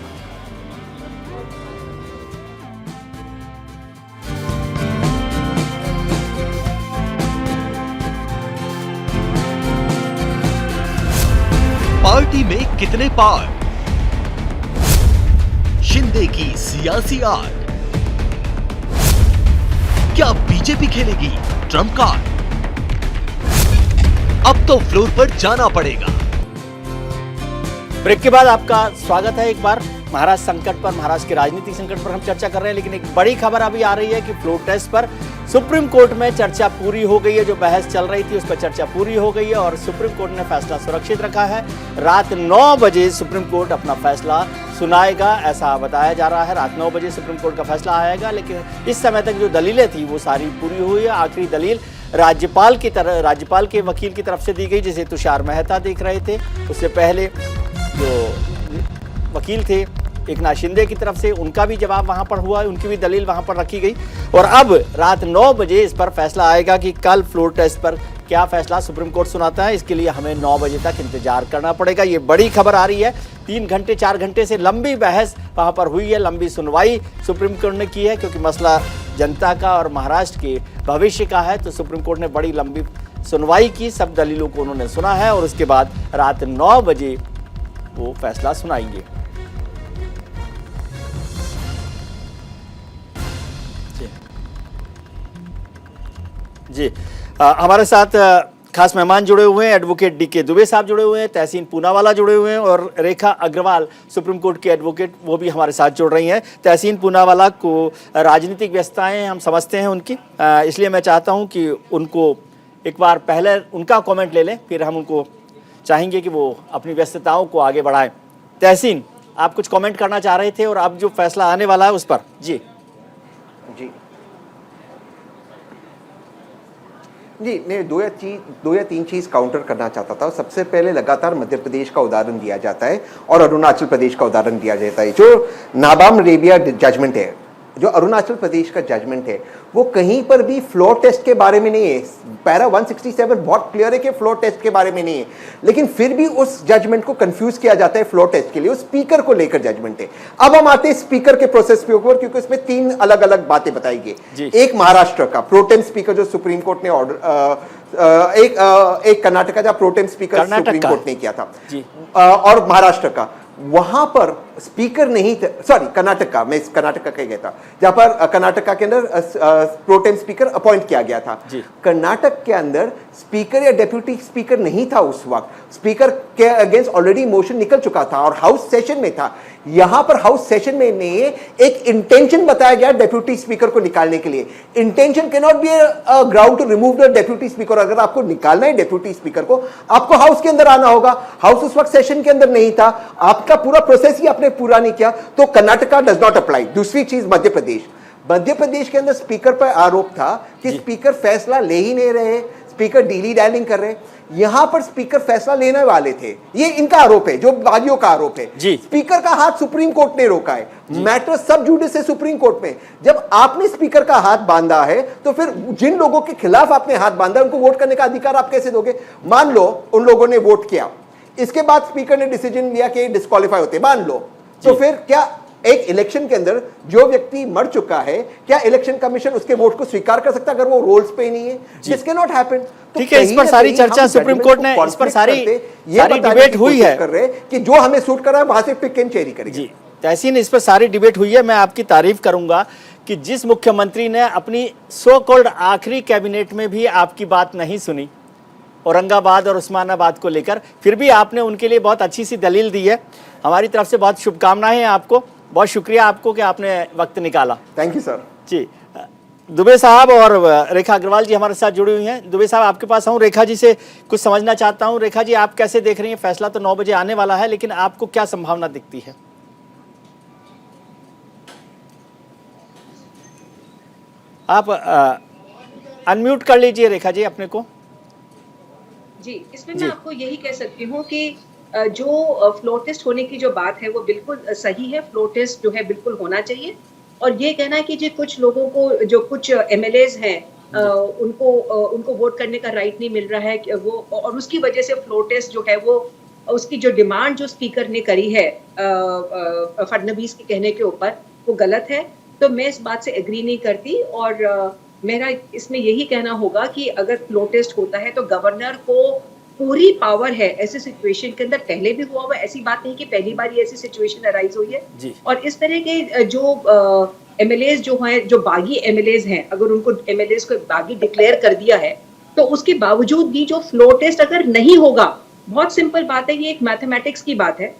पार्टी में कितने पार्ट, शिंदे की सियासी आर्ट, क्या बीजेपी खेलेगी ट्रम्प कार्ड? अब तो फ्लोर पर जाना पड़ेगा। ब्रेक के बाद आपका स्वागत है एक बार। महाराष्ट्र संकट पर, महाराष्ट्र के राजनीतिक संकट पर हम चर्चा कर रहे हैं, लेकिन एक बड़ी खबर अभी आ रही है कि फ्लोर टेस्ट पर सुप्रीम कोर्ट में चर्चा पूरी हो गई है। जो बहस चल रही थी उस पर चर्चा पूरी हो गई है और सुप्रीम कोर्ट ने फैसला सुरक्षित रखा है। रात 9 बजे सुप्रीम कोर्ट अपना फैसला सुनाएगा, ऐसा बताया जा रहा है। रात 9 बजे सुप्रीम कोर्ट का फैसला आएगा, लेकिन इस समय तक जो दलीलें थी वो सारी पूरी हुई है। आखिरी दलील राज्यपाल के वकील की तरफ से दी गई, जिसे तुषार मेहता देख रहे थे। उससे पहले जो वकील थे एकनाथ शिंदे की तरफ से, उनका भी जवाब वहां पर हुआ, उनकी भी दलील वहां पर रखी गई। और अब रात 9 बजे इस पर फैसला आएगा कि कल फ्लोर टेस्ट पर क्या फैसला सुप्रीम कोर्ट सुनाता है। इसके लिए हमें 9 बजे तक इंतजार करना पड़ेगा। ये बड़ी खबर आ रही है। 3 घंटे 4 घंटे से लंबी बहस वहां पर हुई है, लंबी सुनवाई सुप्रीम कोर्ट ने की है, क्योंकि मसला जनता का और महाराष्ट्र के भविष्य का है। तो सुप्रीम कोर्ट ने बड़ी लंबी सुनवाई की, सब दलीलों को उन्होंने सुना है और उसके बाद रात 9 बजे वो फैसला सुनाएंगे। जी हमारे साथ खास मेहमान जुड़े हुए हैं। एडवोकेट डीके दुबे साहब जुड़े हुए हैं, तहसीन पूनावाला जुड़े हुए हैं और रेखा अग्रवाल सुप्रीम कोर्ट की एडवोकेट, वो भी हमारे साथ जुड़ रही हैं। तहसीन पूनावाला को राजनीतिक व्यस्तताएं हम समझते हैं उनकी, इसलिए मैं चाहता हूं कि उनको एक बार पहले उनका कमेंट ले लें, फिर हम उनको चाहेंगे कि वो अपनी व्यस्तताओं को आगे बढ़ाएं। तहसीन, आप कुछ कमेंट करना चाह रहे थे और अब जो फैसला आने वाला है उस पर। जी जी, मैं दो या तीन चीज़ काउंटर करना चाहता था। सबसे पहले लगातार मध्य प्रदेश का उदाहरण दिया जाता है और अरुणाचल प्रदेश का उदाहरण दिया जाता है। जो नाबाम रेबिया जजमेंट है, जो अरुणाचल प्रदेश का जजमेंट है, वो कहीं पर भी फ्लोर टेस्ट के बारे में नहीं है। पैरा 167 बहुत क्लियर है कि फ्लोर टेस्ट के बारे में नहीं है, लेकिन फिर भी उस जजमेंट को कंफ्यूज किया जाता है फ्लोर टेस्ट के लिए। उस स्पीकर को लेकर जजमेंट है। अब हम आते हैं स्पीकर के प्रोसेस के ऊपर, क्योंकि उसमें 3 अलग अलग बातें बताई गई। एक महाराष्ट्र का प्रोटेम स्पीकर जो सुप्रीम कोर्ट ने ऑर्डर, एक कर्नाटक का प्रोटेम स्पीकर सुप्रीम कोर्ट ने किया था, और महाराष्ट्र का वहां पर स्पीकर नहीं थे, सॉरी कर्नाटक का, मैं कर्नाटक का कह गया था, जहां पर कर्नाटक के अंदर प्रोटेम स्पीकर अपॉइंट किया गया था। कर्नाटक के अंदर स्पीकर या डेप्यूटी स्पीकर नहीं था उस वक्त। स्पीकर के अगेंस्ट ऑलरेडी मोशन निकल चुका था और हाउस सेशन में था। यहां पर हाउस सेशन में एक इंटेंशन बताया गया डेप्यूटी स्पीकर को निकालने के लिए। Intention cannot be a ground to remove the deputy speaker. अगर आपको निकालना है डेप्यूटी स्पीकर को, आपको हाउस के अंदर आना होगा। हाउस उस वक्त सेशन के अंदर नहीं था, आपका पूरा प्रोसेस ही आपने पूरा नहीं किया, तो कर्नाटका डज नॉट अप्लाई। दूसरी चीज, मध्य प्रदेश के अंदर स्पीकर पर आरोप था कि स्पीकर फैसला ले ही नहीं रहे, स्पीकर डीली डैलिंग कर रहे। यहां पर स्पीकर फैसला लेने वाले थे, ये इनका आरोप है, जो बागियों का आरोप है। स्पीकर का हाथ सुप्रीम कोर्ट ने रोका है। मैटर सब जुडिस है सुप्रीम कोर्ट में। जब आपने स्पीकर का हाथ बांधा है, तो फिर जिन लोगों के खिलाफ आपने हाथ बांधा है, उनको वोट करने का अधिकार आप कैसे दोगे? मान लो उन लोगों ने वोट किया, इसके बाद स्पीकर ने डिसीजन लिया कि डिस्क्वालीफाई होते, मान लो, तो फिर क्या एक इलेक्शन के अंदर जो व्यक्ति मर चुका है, क्या इलेक्शन कमीशन उसके वोट को स्वीकार कर सकता अगर वो रोल्स पे नहीं है? This can not happen. ठीक है, इस पर सारी चर्चा सुप्रीम कोर्ट ने, इस पर सारी डिबेट हुई है कर रहे कि जो हमें सूट कर रहा है वहां से पिक एंड चेरी करेंगे। जी तहसीन, इस पर सारी डिबेट हुई है। मैं आपकी तारीफ करूंगा कि जिस मुख्यमंत्री ने अपनी सो कॉल्ड आखिरी कैबिनेट में भी आपकी बात नहीं सुनी, औरंगाबाद और उस्मानाबाद को लेकर, फिर भी आपने उनके लिए बहुत अच्छी सी दलील दी है। हमारी तरफ से बहुत शुभकामनाएं हैं आपको, बहुत शुक्रिया आपको कि आपने वक्त निकाला। Thank you sir. जी, दुबे साहब और रेखा अग्रवाल जी हमारे साथ जुड़ी हुई हैं। दुबे साहब, आपके पास आऊँ, रेखा जी से कुछ समझना चाहता हूँ। रेखा जी, आप कैसे देख रही हैं? फैसला तो 9 बजे आने वाला है, लेकिन आपको क्या संभावना दिखती है? आप अनम्यूट कर लीजिए रेखा जी अपने को। जी, इसमें मैं आपको यही कह सकती हूँ कि जो फ्लोर टेस्ट होने की जो बात है वो बिल्कुल सही है। फ्लोर टेस्ट जो है बिल्कुल होना चाहिए। और ये कहना है कि जो कुछ लोगों को, जो कुछ एमएलएज हैं, उनको वोट करने का राइट नहीं मिल रहा है कि वो, और उसकी वजह से फ्लोर टेस्ट जो है वो, उसकी जो डिमांड जो स्पीकर ने करी है फडणवीस के कहने के ऊपर, वो गलत है। तो मैं इस बात से एग्री नहीं करती। और मेरा इसमें यही कहना होगा कि अगर फ्लोर टेस्ट होता है तो गवर्नर को पूरी पावर है ऐसी सिचुएशन के अंदर। पहले भी हुआ, ऐसी बात नहीं कि पहली बार ये ऐसी सिचुएशन अराइज हुई है। और इस तरह के जो एमएलएज जो हैं, जो बागी एमएलएज हैं, अगर उनको एमएलएज को बागी डिक्लेयर कर दिया है, तो उसके बावजूद भी जो फ्लोर टेस्ट अगर नहीं होगा, बहुत सिंपल बात है, ये एक मैथमेटिक्स की बात है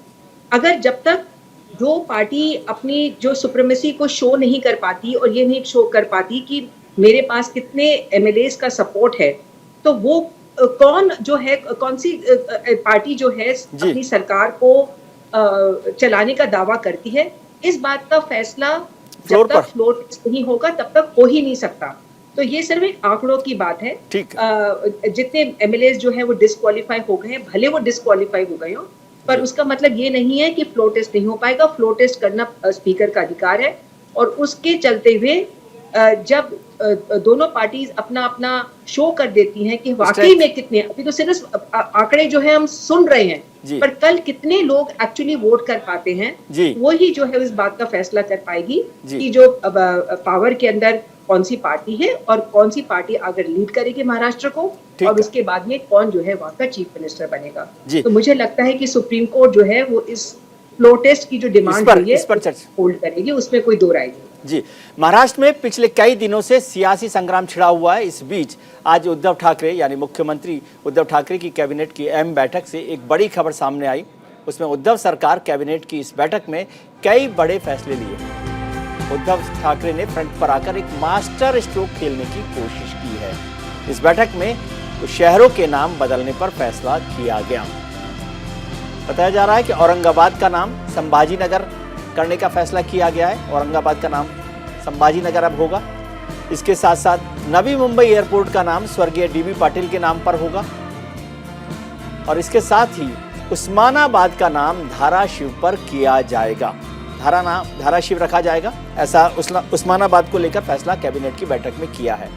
अगर जब तक जो पार्टी अपनी जो सुप्रीमेसी को शो नहीं कर पाती और ये नहीं शो कर पाती कि मेरे पास कितने एमएलएस का सपोर्ट है, तो वो कौन जो है, कौन सी पार्टी जो है अपनी सरकार को चलाने का दावा करती है, इस बात का फैसला जब तक फ्लोर टेस्ट नहीं होगा तब तक हो ही नहीं सकता। तो ये सिर्फ एक आंकड़ों की बात है। जितने एमएलएस जो है वो डिस्क्वालीफाई हो गए हैं, भले वो डिस्क्वालीफाई हो गए हो, पर उसका मतलब ये नहीं है कि फ्लोर टेस्ट नहीं हो पाएगा। फ्लोर टेस्ट करना स्पीकर का अधिकार है, और उसके चलते हुए जब दोनों पार्टीज अपना अपना शो कर देती हैं कि वाकई में कितने, अभी तो सिर्फ आंकड़े जो है हम सुन रहे हैं, पर कल कितने लोग एक्चुअली वोट कर पाते हैं, वो ही जो है इस बात का फैसला कर पाएगी कि जो पावर के अंदर कौन सी पार्टी है और कौन सी पार्टी अगर लीड करेगी महाराष्ट्र को, और उसके बाद में कौन जो है वहां का चीफ मिनिस्टर बनेगा। तो मुझे लगता है कि सुप्रीम कोर्ट जो है वो इस फ्लोर टेस्ट की जो डिमांड है होल्ड करेगी, उसमें कोई दो राय नहीं। जी, महाराष्ट्र में पिछले कई दिनों से सियासी संग्राम छिड़ा हुआ है। इस बीच आज उद्धव ठाकरे यानी मुख्यमंत्री उद्धव ठाकरे की कैबिनेट की अहम बैठक से एक बड़ी खबर सामने आई। उसमें उद्धव सरकार कैबिनेट की इस बैठक में कई बड़े फैसले लिए। उद्धव ठाकरे ने फ्रंट पर आकर एक मास्टर स्ट्रोक खेलने की कोशिश की है। इस बैठक में तो शहरों के नाम बदलने पर फैसला किया गया। बताया जा रहा है कि औरंगाबाद का नाम संभाजी नगर करने का फैसला किया गया है। औरंगाबाद का नाम संभाजी नगर अब होगा। इसके साथ साथ नवी मुंबई एयरपोर्ट का नाम स्वर्गीय डीबी पाटिल के नाम पर होगा, और इसके साथ ही उस्मानाबाद का नाम धाराशिव पर किया जाएगा। धाराशिव रखा जाएगा, ऐसा उस्मानाबाद को लेकर फैसला कैबिनेट की बैठक में किया है।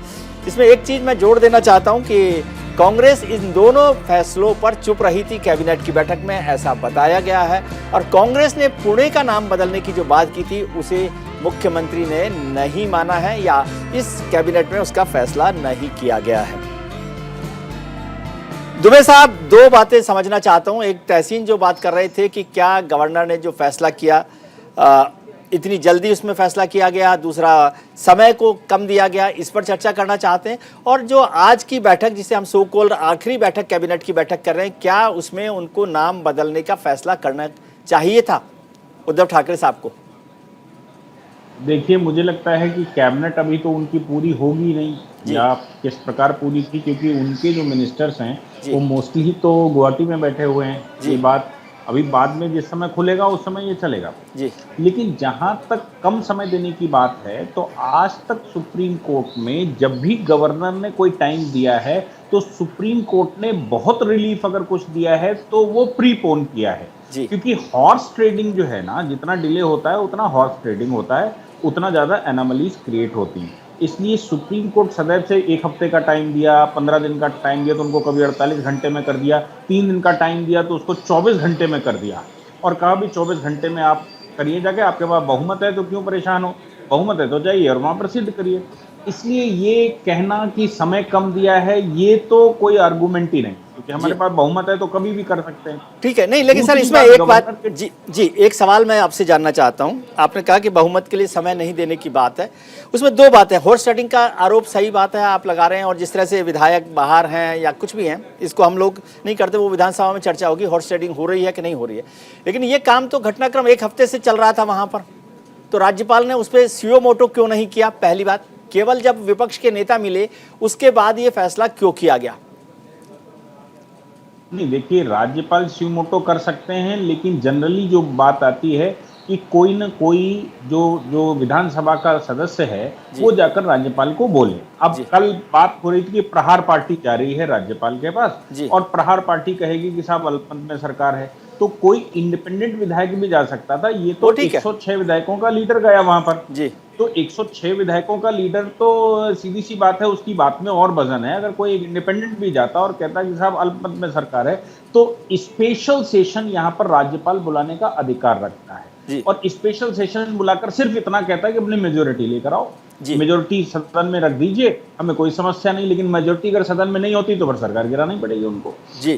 इसमें एक चीज मैं जोड़ देना चाहता हूं कि कांग्रेस इन दोनों फैसलों पर चुप रही थी कैबिनेट की बैठक में, ऐसा बताया गया है। और कांग्रेस ने पुणे का नाम बदलने की जो बात की थी उसे मुख्यमंत्री ने नहीं माना है, या इस कैबिनेट में उसका फैसला नहीं किया गया है। दुबे साहब, दो बातें समझना चाहता हूं। एक, तहसीन जो बात कर रहे थे कि क्या गवर्नर ने जो फैसला किया इतनी जल्दी उसमें फैसला किया गया, दूसरा समय को कम दिया गया, इस पर चर्चा करना चाहते हैं। और जो आज की बैठक जिसे हम सो कॉल्ड आखिरी बैठक कैबिनेट की बैठक कर रहे हैं, क्या उसमें उनको नाम बदलने का फैसला करना चाहिए था उद्धव ठाकरे साहब को? देखिए, मुझे लगता है कि कैबिनेट अभी तो उनकी पूरी होगी नहीं, या किस प्रकार पूरी थी, क्योंकि उनके जो मिनिस्टर्स हैं वो मोस्टली तो गुवाहाटी में बैठे हुए हैं। ये बात अभी बाद में जिस समय खुलेगा उस समय ये चलेगा जी। लेकिन जहां तक कम समय देने की बात है, तो आज तक सुप्रीम कोर्ट में जब भी गवर्नर ने कोई टाइम दिया है तो सुप्रीम कोर्ट ने बहुत रिलीफ अगर कुछ दिया है तो वो प्रीपोन किया है। क्योंकि हॉर्स ट्रेडिंग जो है ना, जितना डिले होता है उतना हॉर्स ट्रेडिंग होता है, उतना ज़्यादा एनोमलीज क्रिएट होती हैं। इसलिए सुप्रीम कोर्ट सदैव से 1 हफ्ते का टाइम दिया, 15 दिन का टाइम दिया तो उनको कभी 48 घंटे में कर दिया, 3 दिन का टाइम दिया तो उसको 24 घंटे में कर दिया, और कहा भी 24 घंटे में आप करिए, जाके आपके पास बहुमत है तो क्यों परेशान हो, बहुमत है तो जाइए और वहाँ पर सिद्ध करिए। इसलिए ये कहना कि समय कम दिया है, ये तो कोई आर्गूमेंट ही नहीं, क्योंकि हमारे पास बहुमत है तो कभी भी कर सकते हैं। ठीक है, नहीं, लेकिन सर इसमें एक बात जी एक सवाल मैं आपसे जानना चाहता हूं। आपने कहा कि बहुमत के लिए समय नहीं देने की बात है, उसमें दो बातें। हॉर्स ट्रेडिंग का आरोप सही बात है, आप लगा रहे हैं, और जिस तरह से विधायक बाहर हैं या कुछ भी हैं, इसको हम लोग नहीं करते, वो विधानसभा में चर्चा होगी हॉर्स ट्रेडिंग हो रही है कि नहीं हो रही है। लेकिन ये काम तो घटनाक्रम 1 हफ्ते से चल रहा था वहां पर, तो राज्यपाल ने उस पर सुओ मोटो क्यों नहीं किया? पहली बात, केवल जब विपक्ष के नेता मिले उसके बाद ये फैसला क्यों किया गया? नहीं, देखिए, राज्यपाल सुओ मोटो कर सकते हैं, लेकिन जनरली जो बात आती है कि कोई न कोई जो विधानसभा का सदस्य है वो जाकर राज्यपाल को बोले। अब कल बात हो रही थी कि प्रहार पार्टी जा रही है राज्यपाल के पास, और प्रहार पार्टी कहेगी कि साहब अल्पमत में सरकार है, तो कोई इंडिपेंडेंट विधायक भी जा सकता था। ये तो 106 विधायकों का लीडर गया वहां पर जी, तो 106 विधायकों का लीडर तो सीधी सी बात है, उसकी बात में और वजन है। अगर कोई इंडिपेंडेंट भी जाता और कहता कि साहब अल्पमत में सरकार है, तो स्पेशल सेशन यहाँ पर राज्यपाल बुलाने का अधिकार रखता है, और स्पेशल सेशन बुलाकर सिर्फ इतना कहता है कि अपनी मेजोरिटी लेकर आओ, मेजोरिटी सदन में रख दीजिए, हमें कोई समस्या नहीं, लेकिन मेजोरिटी अगर सदन में नहीं होती तो फिर सरकार गिरानी पड़ेगी उनको।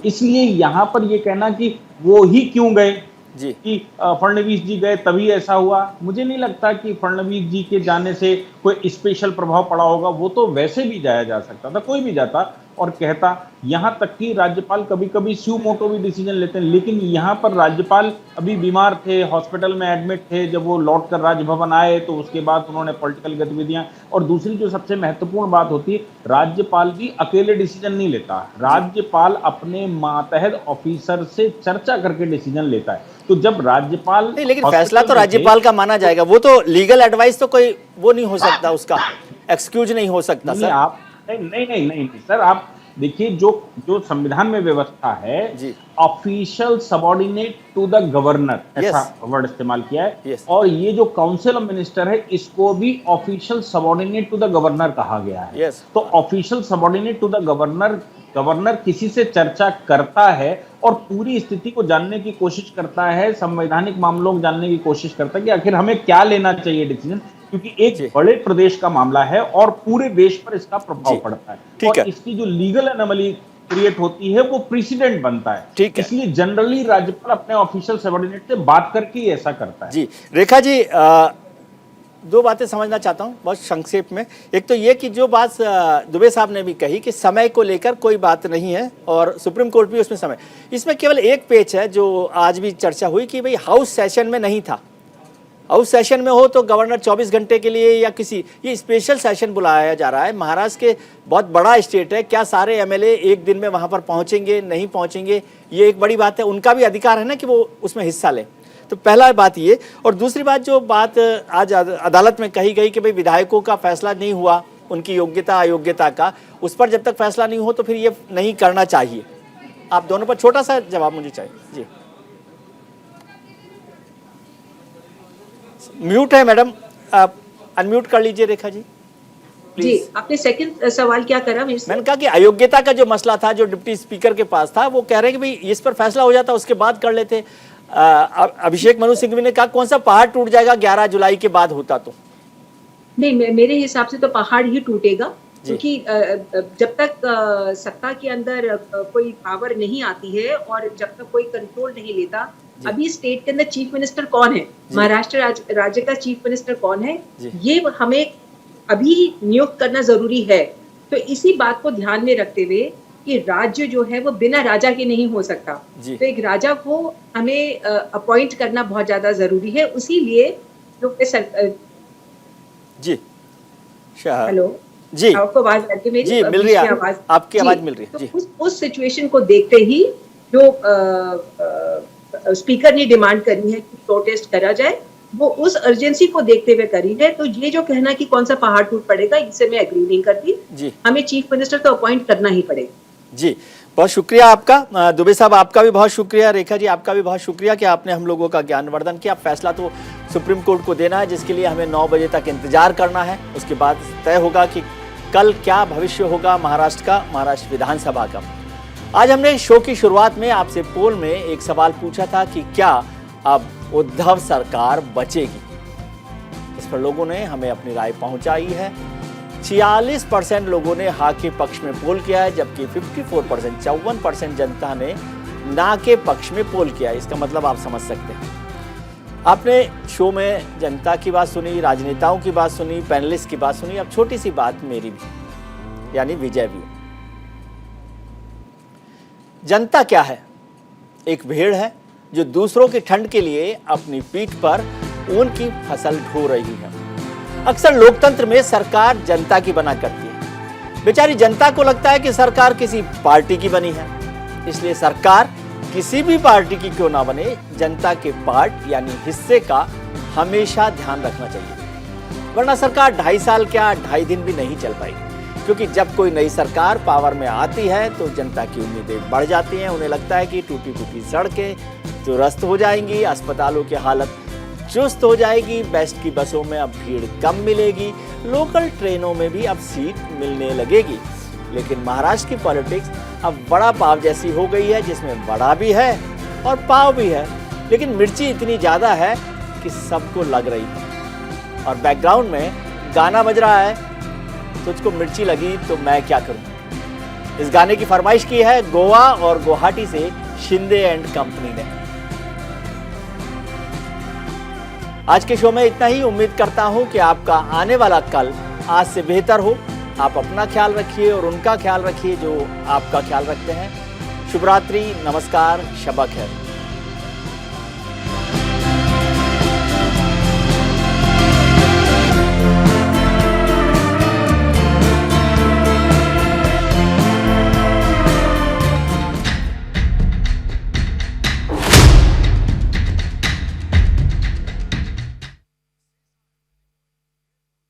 इसलिए यहाँ पर ये कहना कि वो ही क्यों गए कि फडणवीस जी गए तभी ऐसा हुआ, मुझे नहीं लगता कि फडणवीस जी के जाने से कोई स्पेशल प्रभाव पड़ा होगा। वो तो वैसे भी जाया जा सकता था, कोई भी जाता, और कहता। यहाँ तक कि राज्यपाल कभी कभी स्यू मोटो भी डिसीजन लेते हैं, लेकिन यहाँ पर राज्यपाल अभी बीमार थे, हॉस्पिटल में एडमिट थे। जब वो लौट कर राजभवन आए तो उसके बाद उन्होंने पॉलिटिकल गतिविधियां, और दूसरी जो सबसे महत्वपूर्ण बात होती है, राज्यपाल भी अकेले डिसीजन नहीं लेता, राज्यपाल अपने मातहत ऑफिसर से चर्चा करके डिसीजन लेता है। तो जब राज्यपाल नहीं, लेकिन फैसला तो राज्यपाल का माना जाएगा, वो तो लीगल एडवाइस तो कोई वो नहीं हो सकता, उसका एक्सक्यूज नहीं हो सकता सर। आप नहीं सर, आप देखिए जो संविधान में व्यवस्था है, official subordinate to the governor, ऐसा वर्ड इस्तेमाल किया है। और ये जो काउंसिल ऑफ मिनिस्टर है, इसको भी official subordinate to the governor कहा गया है। तो official subordinate to the governor किसी से चर्चा करता है और पूरी स्थिति को जानने की कोशिश करता है, संवैधानिक मामलों को जानने की कोशिश करता है कि आखिर हमें क्या लेना चाहिए डिसीजन, क्योंकि एक बड़े प्रदेश का मामला है और पूरे देश पर इसका प्रभाव पड़ता है। और इसकी जो लीगल एनोमली क्रिएट होती है वो प्रेसिडेंट बनता है। इसलिए जनरली राज्यपाल अपने ऑफिशियल सबऑर्डिनेट से बात करके ही ऐसा करता है। जी रेखा जी, दो बातें समझना चाहता हूं बहुत संक्षेप में। एक तो ये कि जो बात दुबे साहब ने भी कही कि समय को लेकर कोई बात नहीं है और सुप्रीम कोर्ट भी उसमें समय, इसमें केवल एक पेच है जो आज भी चर्चा हुई कि भाई हाउस सेशन में नहीं था। हाउस सेशन में हो तो गवर्नर 24 घंटे के लिए या किसी, ये स्पेशल सेशन बुलाया जा रहा है। महाराष्ट्र के बहुत बड़ा स्टेट है, क्या सारे एमएलए एक दिन में वहाँ पर पहुँचेंगे नहीं पहुँचेंगे, ये एक बड़ी बात है। उनका भी अधिकार है ना कि वो उसमें हिस्सा लें। तो पहला बात ये, और दूसरी बात जो बात आज अदालत में कही गई कि भाई विधायकों का फैसला नहीं हुआ, उनकी योग्यता अयोग्यता का, उस पर जब तक फैसला नहीं हो तो फिर ये नहीं करना चाहिए। आप दोनों पर छोटा सा जवाब मुझे चाहिए। जी म्यूट है मैडम, आप अनम्यूट कर लीजिए रेखा जी जी। आपने सेकंड सवाल क्या करा मेरे से? मैंने कहा कि अयोग्यता का जो मसला था जो डिप्टी स्पीकर के पास था, वो कह रहे हैं कि भाई इस पर फैसला हो जाता उसके बाद कर लेते। अभिषेक मनु सिंघवी ने कहा कौन सा पहाड़ टूट जाएगा 11 जुलाई के बाद होता तो। नहीं, मेरे हिसाब से तो पहाड़ ही टूटेगा, क्योंकि जब तक सत्ता के अंदर कोई पावर नहीं आती है और जब तक कोई कंट्रोल नहीं लेता, अभी स्टेट के अंदर चीफ मिनिस्टर कौन है, महाराष्ट्र राज्य का चीफ मिनिस्टर कौन है, ये हमें अभी नियुक्त करना जरूरी है। तो इसी बात को ध्यान में रखते हुए कि राज्य जो है वो बिना राजा के नहीं हो सकता, तो एक राजा को हमें अपॉइंट करना बहुत ज्यादा जरूरी है। उसी लिए जो जी हेलो जी, आपको आवाज आती मेरी? जी मिल रही है, आपकी आवाज मिल रही है। तो उस सिचुएशन को देखते ही जो स्पीकर ने डिमांड करी है कि प्रोटेस्ट करा जाए, वो उस अर्जेंसी को देखते हुए करी है। तो ये जो कहना कि कौन सा पहाड़ टूट पड़ेगा, इससे मैं एग्री नहीं करती। हमें चीफ मिनिस्टर तो अपॉइंट करना ही पड़ेगा। जी बहुत शुक्रिया आपका दुबे साहब, आपका भी बहुत शुक्रिया। रेखा जी आपका भी बहुत शुक्रिया कि आपने हम लोगों का ज्ञानवर्धन किया। फैसला तो सुप्रीम कोर्ट को देना है, जिसके लिए हमें 9 बजे तक इंतजार करना है। उसके बाद तय होगा कि कल क्या भविष्य होगा महाराष्ट्र का, महाराष्ट्र विधानसभा का। आज हमने शो की शुरुआत में आपसे पोल में एक सवाल पूछा था कि क्या अब उद्धव सरकार बचेगी। इस पर लोगों ने हमें अपनी राय पहुंचाई है। 46% लोगों ने हाँ के पक्ष में पोल किया है, जबकि 54% 54% जनता ने ना के पक्ष में पोल किया है। इसका मतलब आप समझ सकते हैं। आपने शो में जनता की बात सुनी, राजनेताओं की बात सुनी, पैनलिस्ट की बात सुनी। अब छोटी सी बात मेरी भी, यानी विजय भी। जनता क्या है? एक भेड़ है जो दूसरों की ठंड के लिए अपनी पीठ पर ऊन की फसल ढो रही है। अक्सर लोकतंत्र में सरकार जनता की बना करती है। बेचारी जनता को लगता है कि सरकार किसी पार्टी की बनी है, इसलिए सरकार किसी भी पार्टी की क्यों ना बने, जनता के पार्ट यानी हिस्से का हमेशा ध्यान रखना चाहिए। वरना सरकार 2.5 साल क्या 2.5 दिन भी नहीं चल पाएगी। क्योंकि जब कोई नई सरकार पावर में आती है तो जनता की उम्मीदें बढ़ जाती हैं। उन्हें लगता है कि टूटी फूटी सड़कें दुरुस्त हो जाएंगी, अस्पतालों की हालत चुस्त हो जाएगी, बेस्ट की बसों में अब भीड़ कम मिलेगी, लोकल ट्रेनों में भी अब सीट मिलने लगेगी। लेकिन महाराष्ट्र की पॉलिटिक्स अब बड़ा पाव जैसी हो गई है, जिसमें बड़ा भी है और पाव भी है, लेकिन मिर्ची इतनी ज़्यादा है कि सबको लग रही है। और बैकग्राउंड में गाना बज रहा है, तुझको मिर्ची लगी तो मैं क्या करूं। इस गाने की फरमाइश की है गोवा और गुवाहाटी से शिंदे एंड कंपनी ने। आज के शो में इतना ही। उम्मीद करता हूं कि आपका आने वाला कल आज से बेहतर हो। आप अपना ख्याल रखिए और उनका ख्याल रखिए जो आपका ख्याल रखते हैं। शुभ रात्रि, नमस्कार, शब खैर।